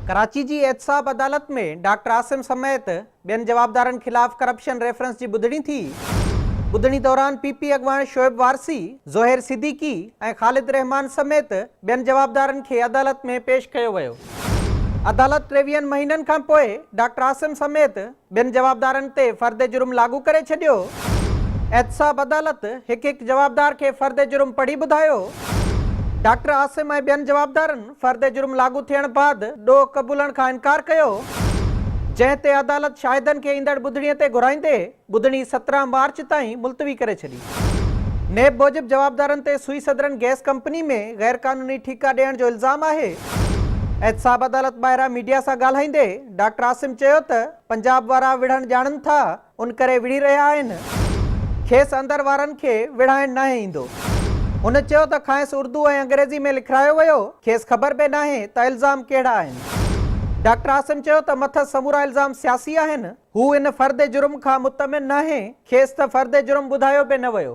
कराची जी एहतसाब अदालत में डॉक्टर आसिम समेत बेन जवाबदारन खिलाफ करप्शन रेफरेंस की ॿुधणी थी। ॿुधणी दौरान पीपी अगवान शोएब वारसी, ज़ोहैर सिद्दीकी ऐं ख़ालिद रहमान समेत बेन जवाबदारन के अदालत में पेश किया वियो। अदालत 23 महीनन खां पोइ डॉक्टर आसिम समेत बेन जवाबदारन ते फर्द जुर्म लागू करे छडियो। एहतसाब अदालत एक जवाबदार के फर्द जुर्म पढ़ी बुधायो। डॉक्टर आसिम ऐं बेन जवाबदारन फर्द जुर्म लागू थियण बाद ॾोह क़बूलण खां इनकार कयो, जंहिं अदालत शाहिदन के ईंदड़ ॿुधणीअ ते घुराईंदे ॿुधणी 17 मार्च ताईं मुलतवी करे छॾी। नेब मूजिब जवाबदारन ते सुई सदरन गैस कंपनी में गैर कानूनी ठीका ॾियण जो इल्ज़ाम आहे। एहतसाब अदालत ॿाहिरां मीडिया सां ॻाल्हाईंदे डॉक्टर आसिम चयो त पंजाब वारा विढ़ण ॼाणनि था, उन करे विढ़ी रहिया आहिनि। खेसि अंदर वारनि खे विढ़ाइण नाहे ईंदो। हुन चयो त खांसि उर्दू ऐं अंग्रेज़ी में लिखायो वियो, खेसि ख़बर बि नाहे त इल्ज़ाम कहिड़ा आहिनि। डॉक्टर आसिम चयो त मथस समूरा इल्ज़ाम सियासी आहिनि। हू इन फर्द जुर्म खां मुतमिन नाहे, खेसि त फर्द जुर्म ॿुधायो बि न वियो।